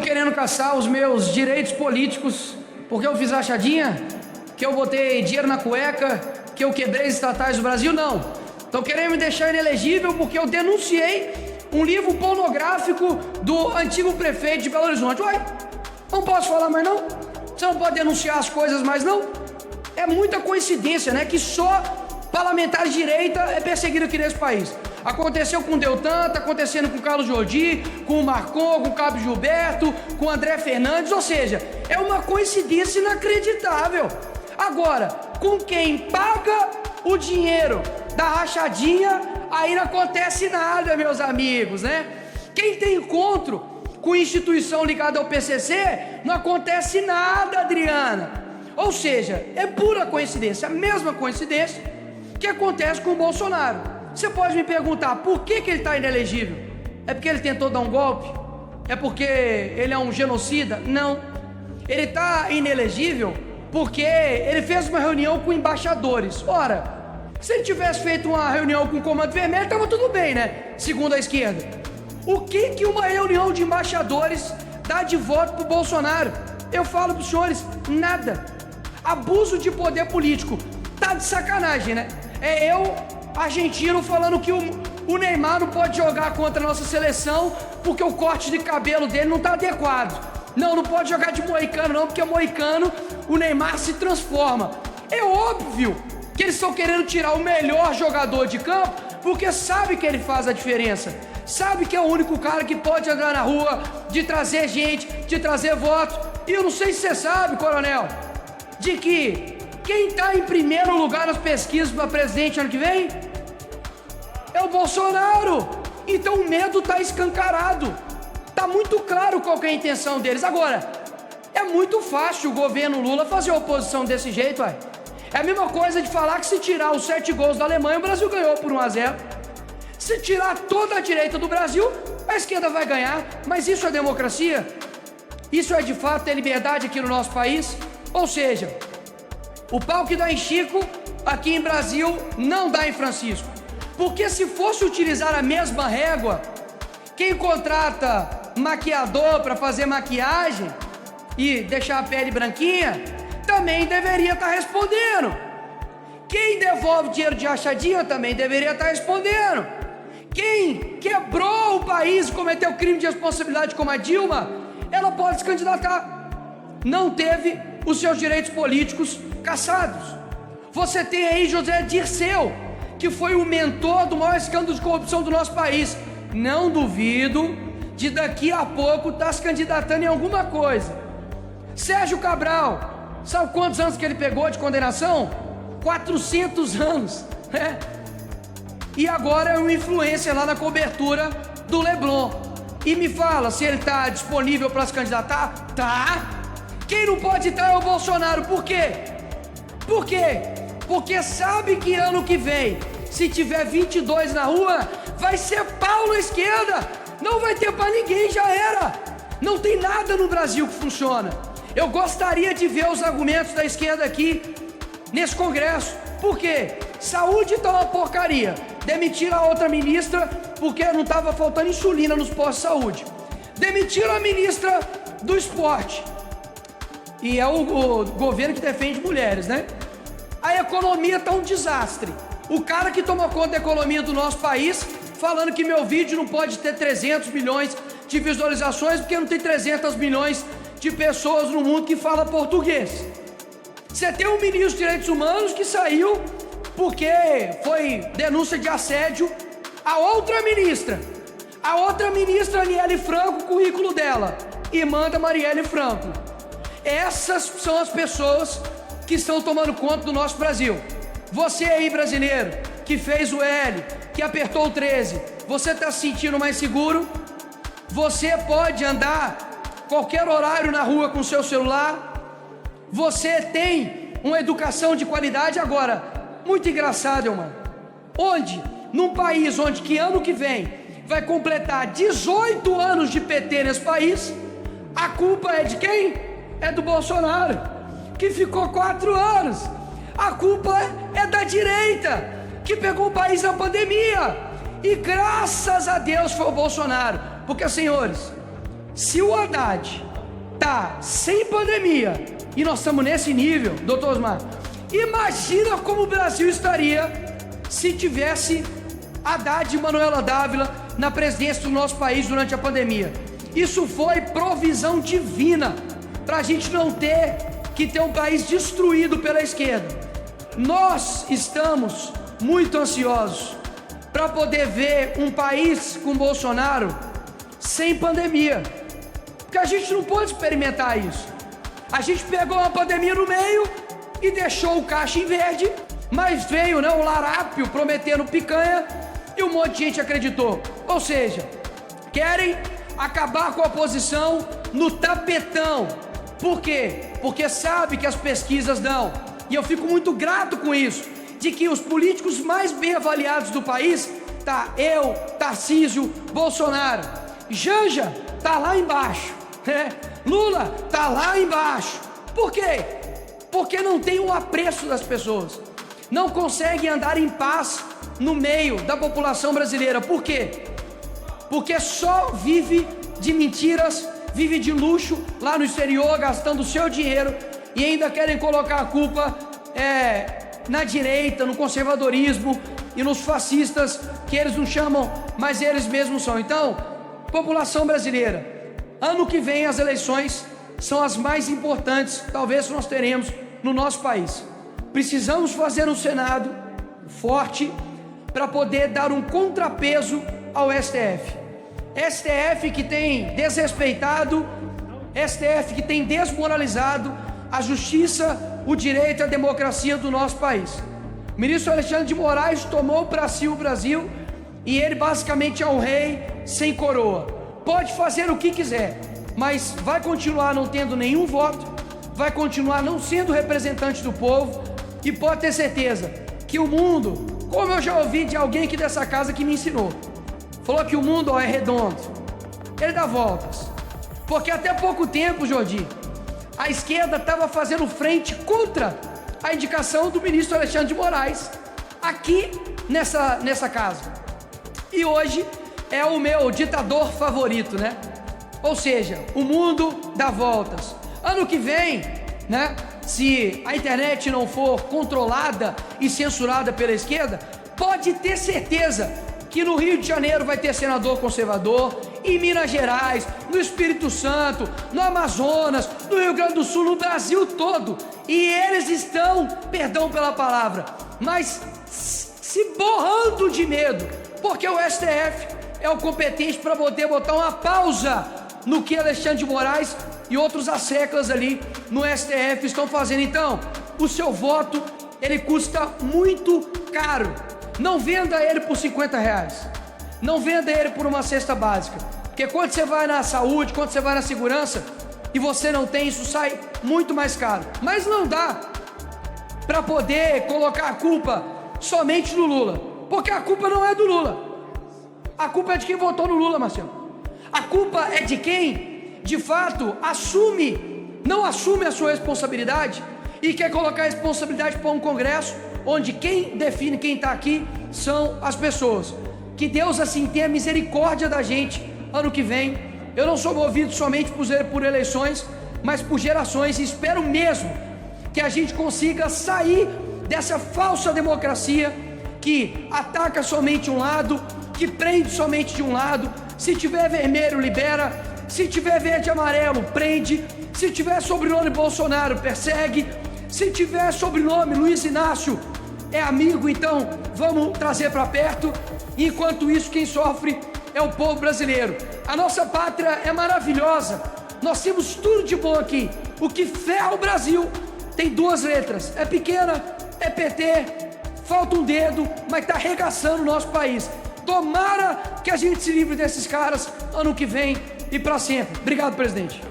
querendo caçar os meus direitos políticos porque eu fiz rachadinha, que eu botei dinheiro na cueca, que eu quebrei as estatais do Brasil? Não. Estão querendo me deixar inelegível porque eu denunciei um livro pornográfico do antigo prefeito de Belo Horizonte. Uai, não posso falar mais não? Você não pode denunciar as coisas mais não? É muita coincidência, né? Que só parlamentar de direita é perseguido aqui nesse país. Aconteceu com o Deltan, está acontecendo com o Carlos Jordi, com o Marcon, com o Cabo Gilberto, com o André Fernandes, ou seja, é uma coincidência inacreditável. Agora, com quem paga o dinheiro da rachadinha, aí não acontece nada, meus amigos, né? Quem tem encontro com instituição ligada ao PCC, não acontece nada, Adriana. Ou seja, é pura coincidência, a mesma coincidência que acontece com o Bolsonaro. Você pode me perguntar, por que ele está inelegível? É porque ele tentou dar um golpe? É porque ele é um genocida? Não. Ele está inelegível porque ele fez uma reunião com embaixadores. Ora, se ele tivesse feito uma reunião com o Comando Vermelho, estava tudo bem, né? Segundo a esquerda. O que uma reunião de embaixadores dá de voto para o Bolsonaro? Eu falo para os senhores, nada. Abuso de poder político. Tá de sacanagem, né? É eu, argentino, falando que o Neymar não pode jogar contra a nossa seleção porque o corte de cabelo dele não está adequado. Não pode jogar de moicano não, porque moicano o Neymar se transforma. É óbvio que eles estão querendo tirar o melhor jogador de campo porque sabe que ele faz a diferença. Sabe que é o único cara que pode andar na rua, de trazer gente, de trazer voto. E eu não sei se você sabe, coronel, de que quem está em primeiro lugar nas pesquisas para presidente ano que vem é o Bolsonaro. Então o medo está escancarado. Está muito claro qual que é a intenção deles. Agora, é muito fácil o governo Lula fazer oposição desse jeito, ué. É a mesma coisa de falar que se tirar os 7 gols da Alemanha, o Brasil ganhou por 1-0. Se tirar toda a direita do Brasil, a esquerda vai ganhar. Mas isso é democracia? Isso é de fato ter liberdade aqui no nosso país? Ou seja, o pau que dá em Chico, aqui em Brasil, não dá em Francisco. Porque se fosse utilizar a mesma régua, quem contrata maquiador para fazer maquiagem e deixar a pele branquinha, também deveria estar respondendo. Quem devolve dinheiro de rachadinha também deveria estar respondendo. Quem quebrou o país e cometeu crime de responsabilidade como a Dilma, ela pode se candidatar. Não teve os seus direitos políticos cassados. Você tem aí José Dirceu, que foi o mentor do maior escândalo de corrupção do nosso país. Não duvido de daqui a pouco estar se candidatando em alguma coisa. Sérgio Cabral, sabe quantos anos que ele pegou de condenação? 400 anos, né? E agora é um influencer lá na cobertura do Leblon. E me fala se ele está disponível para se candidatar? Tá. Quem não pode estar é o Bolsonaro. Por quê? Por quê? Porque sabe que ano que vem, se tiver 22 na rua, vai ser pau na esquerda. Não vai ter para ninguém, já era. Não tem nada no Brasil que funciona. Eu gostaria de ver os argumentos da esquerda aqui nesse Congresso. Por quê? Saúde está uma porcaria. Demitiram a outra ministra porque não estava faltando insulina nos postos de saúde. Demitiram a ministra do esporte. E é o governo que defende mulheres, né? A economia está um desastre. O cara que toma conta da economia do nosso país, falando que meu vídeo não pode ter 300 milhões de visualizações porque não tem 300 milhões de pessoas no mundo que falam português. Você tem um ministro dos Direitos Humanos que saiu porque foi denúncia de assédio a outra ministra. A outra ministra, Aniele Franco, o currículo dela, e manda Marielle Franco. Essas são as pessoas que estão tomando conta do nosso Brasil. Você aí, brasileiro, que fez o L, que apertou o 13, você está se sentindo mais seguro? Você pode andar qualquer horário na rua com seu celular? Você tem uma educação de qualidade? Agora, muito engraçado, mano. Onde? Num país onde que ano que vem vai completar 18 anos de PT nesse país, a culpa é de quem? É do Bolsonaro, que ficou 4 anos. A culpa é da direita, que pegou o país na pandemia. E graças a Deus foi o Bolsonaro. Porque, senhores, Se o Haddad tá sem pandemia e nós estamos nesse nível, doutor Osmar, imagina como o Brasil estaria se tivesse Haddad e Manuela Dávila na presidência do nosso país durante a pandemia. Isso foi provisão divina para a gente não ter que ter um país destruído pela esquerda. Nós estamos muito ansiosos para poder ver um país com Bolsonaro sem pandemia, porque a gente não pode experimentar isso. A gente pegou uma pandemia no meio e deixou o caixa em verde, mas veio, né, o larápio prometendo picanha e um monte de gente acreditou. Ou seja, querem acabar com a oposição no tapetão. Por quê? Porque sabe que as pesquisas dão, e eu fico muito grato com isso, de que os políticos mais bem avaliados do país, tá eu, Tarcísio, Bolsonaro, Janja tá lá embaixo, né? Lula tá lá embaixo. Por quê? Porque não tem o apreço das pessoas, não conseguem andar em paz no meio da população brasileira. Por quê? Porque só vive de mentiras, vive de luxo lá no exterior, gastando o seu dinheiro, e ainda querem colocar a culpa na direita, no conservadorismo e nos fascistas, que eles não chamam, mas eles mesmos são. Então, população brasileira, ano que vem as eleições são as mais importantes, talvez nós teremos no nosso país. Precisamos fazer um Senado forte para poder dar um contrapeso ao STF. STF que tem desrespeitado, STF que tem desmoralizado a justiça, o direito e a democracia do nosso país. O ministro Alexandre de Moraes tomou para si o Brasil e ele basicamente é um rei sem coroa. Pode fazer o que quiser, mas vai continuar não tendo nenhum voto, vai continuar não sendo representante do povo, e pode ter certeza que o mundo, como eu já ouvi de alguém aqui dessa casa que me ensinou, falou que o mundo é redondo, ele dá voltas, porque até pouco tempo, Jordi, a esquerda estava fazendo frente contra a indicação do ministro Alexandre de Moraes aqui nessa casa, e hoje é o meu ditador favorito, né? Ou seja, o mundo dá voltas. Ano que vem, né, se a internet não for controlada e censurada pela esquerda, pode ter certeza que no Rio de Janeiro vai ter senador conservador, em Minas Gerais, no Espírito Santo, no Amazonas, no Rio Grande do Sul, no Brasil todo, e eles estão, perdão pela palavra, mas se borrando de medo, porque o STF é o competente para poder botar uma pausa no que Alexandre de Moraes e outros asseclas ali no STF estão fazendo. Então, o seu voto, ele custa muito caro. Não venda ele por R$50, não venda ele por uma cesta básica, porque quando você vai na saúde, quando você vai na segurança e você não tem, isso sai muito mais caro. Mas não dá para poder colocar a culpa somente no Lula, porque a culpa não é do Lula, a culpa é de quem votou no Lula, Marcelo. A culpa é de quem, de fato, não assume a sua responsabilidade e quer colocar a responsabilidade para um Congresso onde quem define quem está aqui são as pessoas. Que Deus assim tenha misericórdia da gente ano que vem. Eu não sou movido somente por eleições, mas por gerações, e espero mesmo que a gente consiga sair dessa falsa democracia que ataca somente um lado, que prende somente de um lado. Se tiver vermelho, libera. Se tiver verde e amarelo, prende. Se tiver sobrenome Bolsonaro, persegue. Se tiver sobrenome Luiz Inácio, é amigo, então vamos trazer para perto. Enquanto isso, quem sofre é o povo brasileiro. A nossa pátria é maravilhosa, nós temos tudo de bom aqui. O que ferra o Brasil tem duas letras, é pequena, é PT, falta um dedo, mas está arregaçando o nosso país. Tomara que a gente se livre desses caras ano que vem e para sempre. Obrigado, presidente.